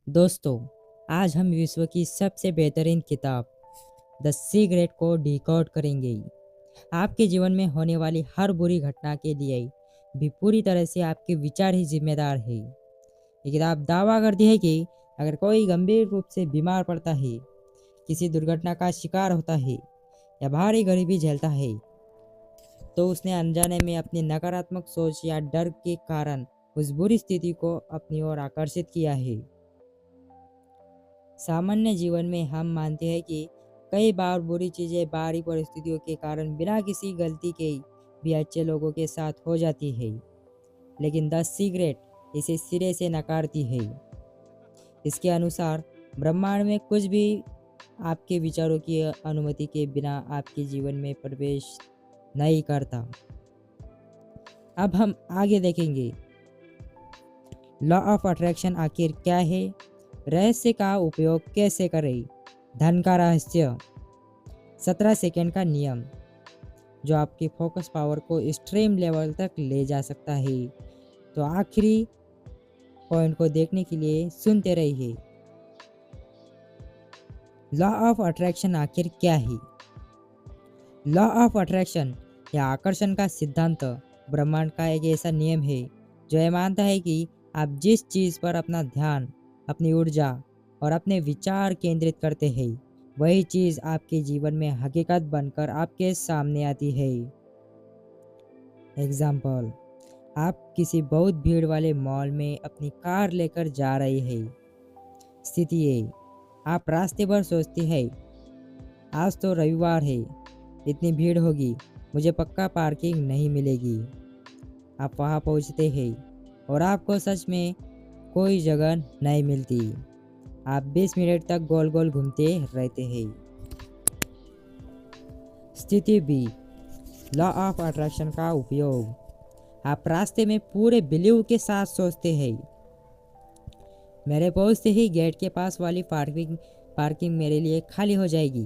दोस्तों, आज हम विश्व की सबसे बेहतरीन किताब द सीक्रेट को डिकोड करेंगे। आपके जीवन में होने वाली हर बुरी घटना के लिए भी पूरी तरह से आपके विचार ही जिम्मेदार है। ये किताब दावा करती है कि अगर कोई गंभीर रूप से बीमार पड़ता है, किसी दुर्घटना का शिकार होता है या भारी गरीबी झेलता है, तो उसने अनजाने में अपनी नकारात्मक सोच या डर के कारण उस बुरी स्थिति को अपनी ओर आकर्षित किया है। सामान्य जीवन में हम मानते हैं कि कई बार बुरी चीज़ें बाहरी परिस्थितियों के कारण बिना किसी गलती के भी अच्छे लोगों के साथ हो जाती है, लेकिन द सीक्रेट इसे सिरे से नकारती है। इसके अनुसार ब्रह्मांड में कुछ भी आपके विचारों की अनुमति के बिना आपके जीवन में प्रवेश नहीं करता। अब हम आगे देखेंगे लॉ ऑफ अट्रैक्शन आखिर क्या है, रहस्य का उपयोग कैसे करें, धन का रहस्य, 17 सेकंड का नियम जो आपके फोकस पावर को एक्सट्रीम लेवल तक ले जा सकता है। तो आखिरी पॉइंट को देखने के लिए सुनते रहिए। लॉ ऑफ अट्रैक्शन आखिर क्या है? लॉ ऑफ अट्रैक्शन या आकर्षण का सिद्धांत ब्रह्मांड का एक ऐसा नियम है जो ये मानता है कि आप जिस चीज़ पर अपना ध्यान, अपनी ऊर्जा और अपने विचार केंद्रित करते हैं, वही चीज़ आपके जीवन में हकीकत बनकर आपके सामने आती है। एग्जाम्पल, आप किसी बहुत भीड़ वाले मॉल में अपनी कार लेकर जा रहे हैं। स्थिति ए, आप रास्ते भर सोचते हैं, आज तो रविवार है, इतनी भीड़ होगी, मुझे पक्का पार्किंग नहीं मिलेगी। आप वहां पहुंचते हैं और आपको सच में कोई जगह नहीं मिलती। आप 20 मिनट तक गोल गोल घूमते रहते हैं। स्थिति बी, लॉ ऑफ अट्रैक्शन का उपयोग। आप रास्ते में पूरे बिलीव के साथ सोचते हैं, मेरे पहुंचते ही गेट के पास वाली पार्किंग मेरे लिए खाली हो जाएगी।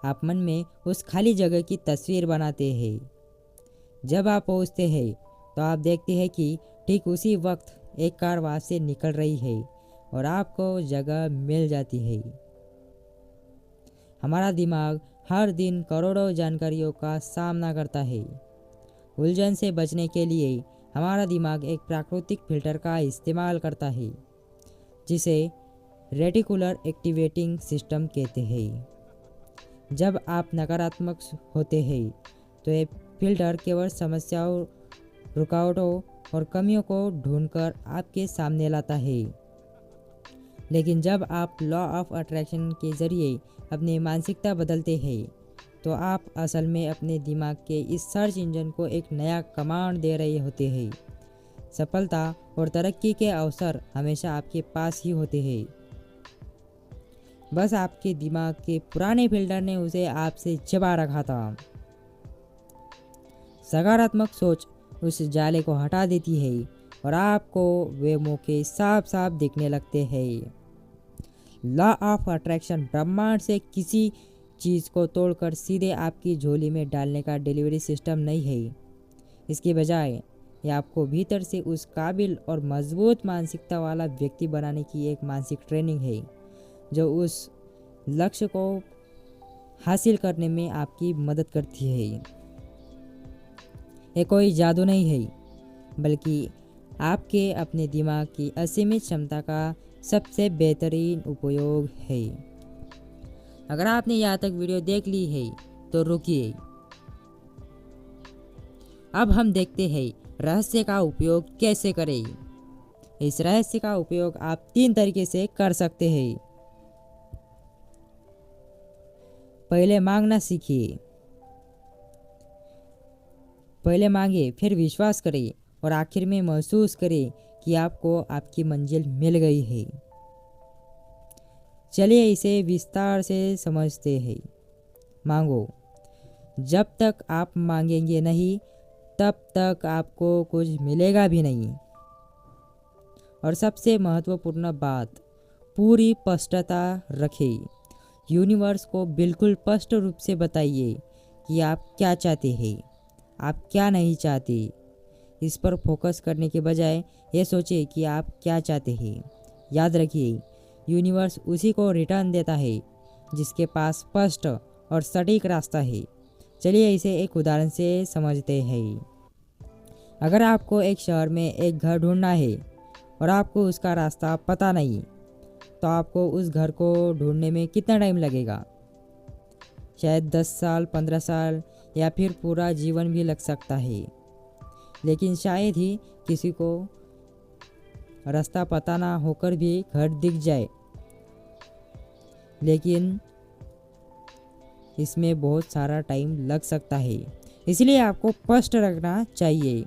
आप मन में उस खाली जगह की तस्वीर बनाते हैं। जब आप पहुंचते हैं तो आप देखते हैं कि ठीक उसी वक्त एक कार वहां से निकल रही है और आपको जगह मिल जाती है। हमारा दिमाग हर दिन करोड़ों जानकारियों का सामना करता है। उलझन से बचने के लिए हमारा दिमाग एक प्राकृतिक फिल्टर का इस्तेमाल करता है जिसे रेटिकुलर एक्टिवेटिंग सिस्टम कहते हैं। जब आप नकारात्मक होते हैं तो ये फिल्टर केवल समस्याओं, रुकावटों और कमियों को ढूंढकर आपके सामने लाता है। लेकिन जब आप लॉ ऑफ अट्रैक्शन के जरिए अपनी मानसिकता बदलते हैं तो आप असल में अपने दिमाग के इस सर्च इंजन को एक नया कमांड दे रहे होते हैं। सफलता और तरक्की के अवसर हमेशा आपके पास ही होते हैं, बस आपके दिमाग के पुराने फिल्टर ने उसे आपसे छिपा रखा था। सकारात्मक सोच उस जाले को हटा देती है और आपको वे मौके साफ साफ दिखने लगते हैं। लॉ ऑफ अट्रैक्शन ब्रह्मांड से किसी चीज़ को तोड़कर सीधे आपकी झोली में डालने का डिलीवरी सिस्टम नहीं है। इसके बजाय ये आपको भीतर से उस काबिल और मजबूत मानसिकता वाला व्यक्ति बनाने की एक मानसिक ट्रेनिंग है जो उस लक्ष्य को हासिल करने में आपकी मदद करती है। ये कोई जादू नहीं है, बल्कि आपके अपने दिमाग की असीमित क्षमता का सबसे बेहतरीन उपयोग है। अगर आपने यहाँ तक वीडियो देख ली है तो रुकिए। अब हम देखते हैं रहस्य का उपयोग कैसे करें। इस रहस्य का उपयोग आप 3 तरीके से कर सकते हैं। पहले मांगना सीखिए। पहले मांगे, फिर विश्वास करें और आखिर में महसूस करें कि आपको आपकी मंजिल मिल गई है। चलिए इसे विस्तार से समझते हैं। मांगो। जब तक आप मांगेंगे नहीं तब तक आपको कुछ मिलेगा भी नहीं। और सबसे महत्वपूर्ण बात, पूरी स्पष्टता रखें। यूनिवर्स को बिल्कुल स्पष्ट रूप से बताइए कि आप क्या चाहते हैं, आप क्या नहीं चाहते। इस पर फोकस करने के बजाय ये सोचें कि आप क्या चाहते हैं याद रखिए, यूनिवर्स उसी को रिटर्न देता है जिसके पास स्पष्ट और सटीक रास्ता है। चलिए इसे एक उदाहरण से समझते हैं। अगर आपको एक शहर में एक घर ढूंढना है और आपको उसका रास्ता पता नहीं, तो आपको उस घर को ढूंढने में कितना टाइम लगेगा? शायद 10 साल, 15 साल या फिर पूरा जीवन भी लग सकता है। लेकिन शायद ही किसी को रास्ता पता ना होकर भी घर दिख जाए, लेकिन इसमें बहुत सारा टाइम लग सकता है। इसलिए आपको स्पष्ट रखना चाहिए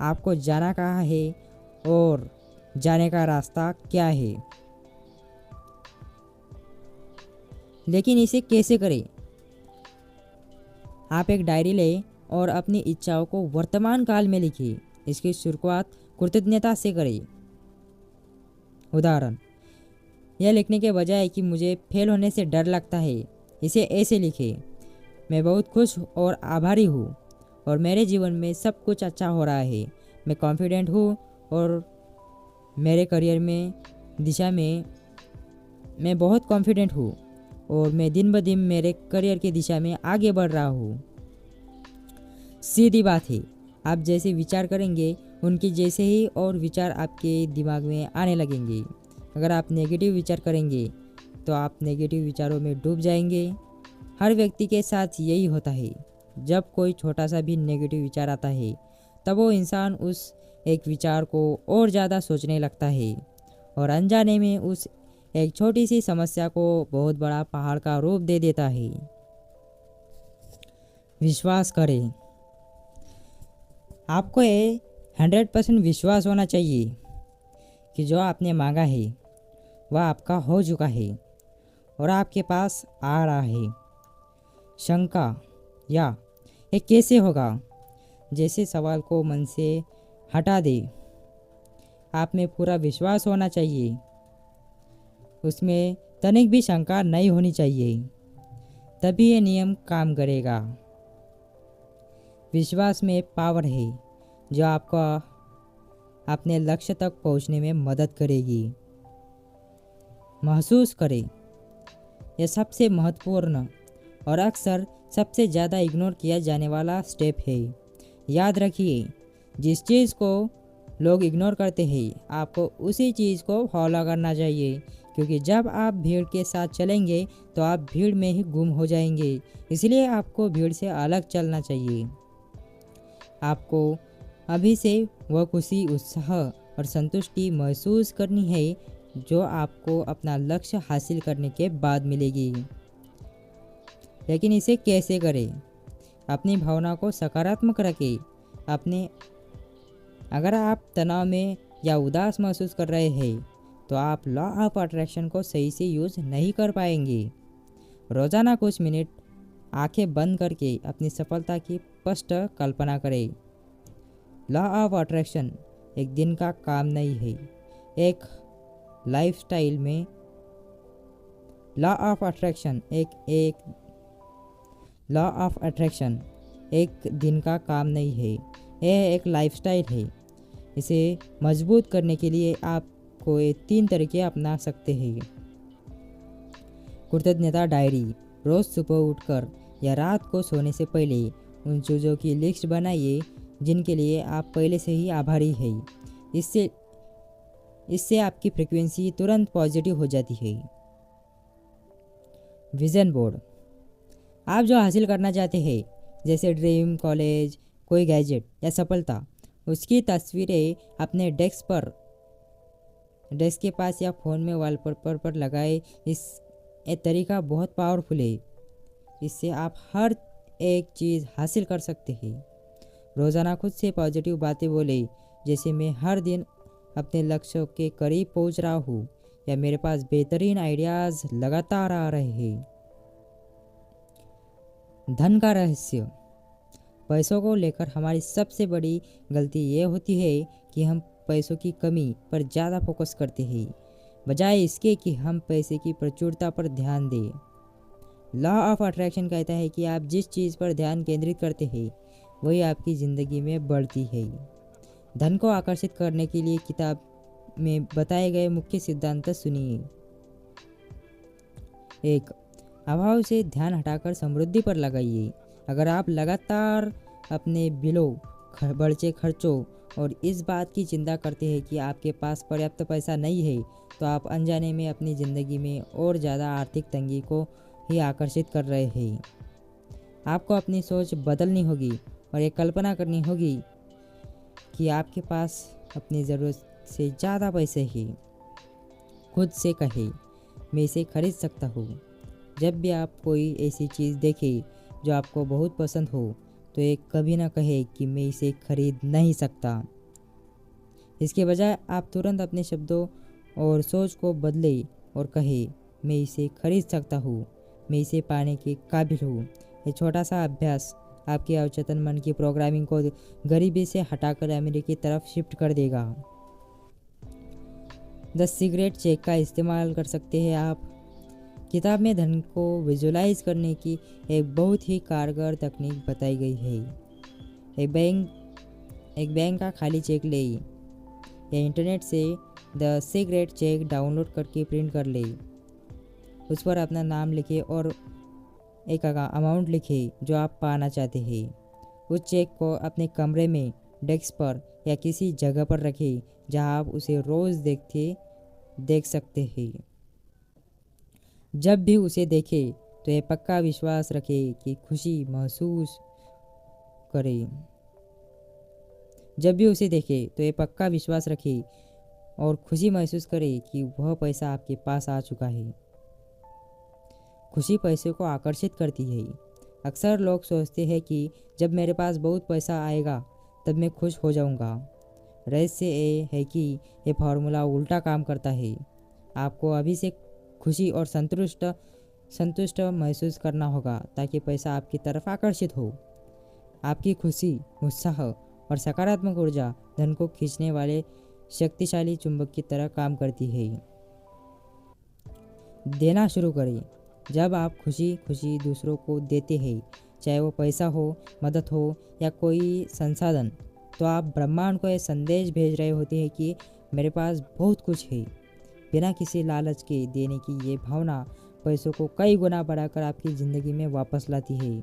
आपको जाना कहाँ है और जाने का रास्ता क्या है। लेकिन इसे कैसे करें? आप एक डायरी लें और अपनी इच्छाओं को वर्तमान काल में लिखिए। इसकी शुरुआत कृतज्ञता से करें। उदाहरण, यह लिखने के बजाय कि मुझे फेल होने से डर लगता है, इसे ऐसे लिखें, मैं बहुत खुश और आभारी हूँ और मेरे जीवन में सब कुछ अच्छा हो रहा है। मैं कॉन्फिडेंट हूँ और मेरे करियर में दिशा में मैं बहुत कॉन्फिडेंट हूँ और मैं दिन ब दिन मेरे करियर की दिशा में आगे बढ़ रहा हूँ। सीधी बात है, आप जैसे विचार करेंगे उनके जैसे ही और विचार आपके दिमाग में आने लगेंगे। अगर आप नेगेटिव विचार करेंगे तो आप नेगेटिव विचारों में डूब जाएंगे। हर व्यक्ति के साथ यही होता है। जब कोई छोटा सा भी नेगेटिव विचार आता है तब वो इंसान उस एक विचार को और ज़्यादा सोचने लगता है और अनजाने में उस एक छोटी सी समस्या को बहुत बड़ा पहाड़ का रूप दे देता है। विश्वास करें। आपको ये 100% विश्वास होना चाहिए कि जो आपने मांगा है वह आपका हो चुका है और आपके पास आ रहा है। शंका या ये कैसे होगा जैसे सवाल को मन से हटा दे। आप में पूरा विश्वास होना चाहिए, उसमें तनिक भी शंका नहीं होनी चाहिए, तभी ये नियम काम करेगा। विश्वास में पावर है जो आपको अपने लक्ष्य तक पहुंचने में मदद करेगी। महसूस करें। यह सबसे महत्वपूर्ण और अक्सर सबसे ज़्यादा इग्नोर किया जाने वाला स्टेप है। याद रखिए, जिस चीज़ को लोग इग्नोर करते हैं आपको उसी चीज़ को फॉलो करना चाहिए, क्योंकि जब आप भीड़ के साथ चलेंगे तो आप भीड़ में ही गुम हो जाएंगे। इसलिए आपको भीड़ से अलग चलना चाहिए। आपको अभी से वह खुशी, उत्साह और संतुष्टि महसूस करनी है जो आपको अपना लक्ष्य हासिल करने के बाद मिलेगी। लेकिन इसे कैसे करें? अपनी भावना को सकारात्मक रखें। अगर आप तनाव में या उदास महसूस कर रहे हैं तो आप लॉ ऑफ अट्रैक्शन को सही से यूज़ नहीं कर पाएंगे। रोज़ाना कुछ मिनट आंखें बंद करके अपनी सफलता की स्पष्ट कल्पना करें। लॉ ऑफ अट्रैक्शन एक दिन का काम नहीं है, एक लाइफस्टाइल में लॉ ऑफ अट्रैक्शन एक दिन का काम नहीं है, यह एक लाइफस्टाइल है। इसे मजबूत करने के लिए आपको ये 3 तरीके अपना सकते हैं। कृतज्ञता डायरी। रोज़ सुबह उठकर या रात को सोने से पहले उन चीज़ों की लिस्ट बनाइए जिनके लिए आप पहले से ही आभारी हैं। इससे आपकी फ्रीक्वेंसी तुरंत पॉजिटिव हो जाती है। Vision board. आप जो हासिल करना चाहते हैं, जैसे ड्रीम, कॉलेज, कोई गैजेट या सफलता, उसकी तस्वीरें अपने डेस्क के पास या फ़ोन में वॉलपेपर पर लगाए। ये तरीका बहुत पावरफुल है। इससे आप हर एक चीज़ हासिल कर सकते हैं। रोज़ाना खुद से पॉजिटिव बातें बोले, जैसे मैं हर दिन अपने लक्ष्यों के करीब पहुंच रहा हूँ या मेरे पास बेहतरीन आइडियाज़ लगातार आ रहे हैं। धन का रहस्य। पैसों को लेकर हमारी सबसे बड़ी गलती ये होती है कि हम पैसों की कमी पर ज़्यादा फोकस करते हैं, बजाय इसके कि हम पैसे की प्रचुरता पर ध्यान दें। लॉ ऑफ अट्रैक्शन कहता है कि आप जिस चीज़ पर ध्यान केंद्रित करते हैं वही आपकी ज़िंदगी में बढ़ती है। धन को आकर्षित करने के लिए किताब में बताए गए मुख्य सिद्धांत सुनिए। 1. अभाव से ध्यान हटाकर समृद्धि पर लगाइए। अगर आप लगातार अपने बिलों, बढ़ते खर्चों और इस बात की चिंता करते हैं कि आपके पास पर्याप्त पैसा नहीं है, तो आप अनजाने में अपनी ज़िंदगी में और ज़्यादा आर्थिक तंगी को ही आकर्षित कर रहे हैं। आपको अपनी सोच बदलनी होगी और ये कल्पना करनी होगी कि आपके पास अपनी ज़रूरत से ज़्यादा पैसे हैं। खुद से कहें, मैं इसे खरीद सकता हूँ। जब भी आप कोई ऐसी चीज़ देखें जो आपको बहुत पसंद हो, तो एक कभी ना कहे कि मैं इसे खरीद नहीं सकता। इसके बजाय आप तुरंत अपने शब्दों और सोच को बदलें और कहे, मैं इसे खरीद सकता हूँ, मैं इसे पाने के काबिल हूँ। ये छोटा सा अभ्यास आपके अवचेतन मन की प्रोग्रामिंग को गरीबी से हटाकर अमीरी की तरफ शिफ्ट कर देगा। 10 सिगरेट चेक का इस्तेमाल कर सकते हैं आप। किताब में धन को विजुलाइज करने की एक बहुत ही कारगर तकनीक बताई गई है। एक बैंक का खाली चेक ले या इंटरनेट से द सिगरेट चेक डाउनलोड करके प्रिंट कर ले। उस पर अपना नाम लिखे और एक अमाउंट लिखे जो आप पाना चाहते हैं। उस चेक को अपने कमरे में, डेस्क पर या किसी जगह पर रखें जहां आप उसे रोज़ देख सकते हैं। जब भी उसे देखें तो ये पक्का विश्वास रखें कि खुशी महसूस करें। जब भी उसे देखें तो ये पक्का विश्वास रखें और खुशी महसूस करें कि वह पैसा आपके पास आ चुका है। खुशी पैसे को आकर्षित करती है। अक्सर लोग सोचते हैं कि जब मेरे पास बहुत पैसा आएगा तब मैं खुश हो जाऊंगा। रहस्य ये है कि ये फार्मूला उल्टा काम करता है। आपको अभी से खुशी और संतुष्ट महसूस करना होगा ताकि पैसा आपकी तरफ आकर्षित हो। आपकी खुशी, उत्साह और सकारात्मक ऊर्जा धन को खींचने वाले शक्तिशाली चुंबक की तरह काम करती है। देना शुरू करें। जब आप खुशी दूसरों को देते हैं, चाहे वो पैसा हो, मदद हो या कोई संसाधन, तो आप ब्रह्मांड को यह संदेश भेज रहे होते हैं कि मेरे पास बहुत कुछ है। बिना किसी लालच के देने की ये भावना पैसों को कई गुना बढ़ाकर आपकी ज़िंदगी में वापस लाती है।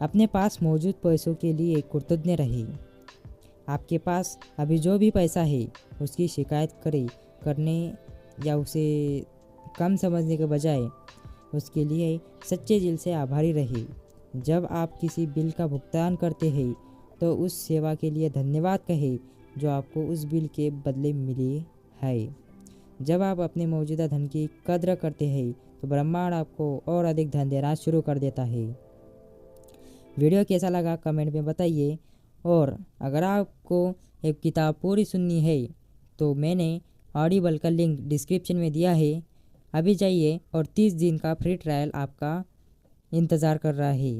अपने पास मौजूद पैसों के लिए कृतज्ञ रहें। आपके पास अभी जो भी पैसा है उसकी शिकायत करने या उसे कम समझने के बजाय उसके लिए सच्चे दिल से आभारी रहे। जब आप किसी बिल का भुगतान करते हैं तो उस सेवा के लिए धन्यवाद कहें जो आपको उस बिल के बदले मिली है। जब आप अपने मौजूदा धन की कद्र करते हैं तो ब्रह्मांड आपको और अधिक धन देना शुरू कर देता है। वीडियो कैसा लगा कमेंट में बताइए, और अगर आपको एक किताब पूरी सुननी है तो मैंने ऑडिबल का लिंक डिस्क्रिप्शन में दिया है। अभी जाइए और 30 दिन का फ्री ट्रायल आपका इंतज़ार कर रहा है।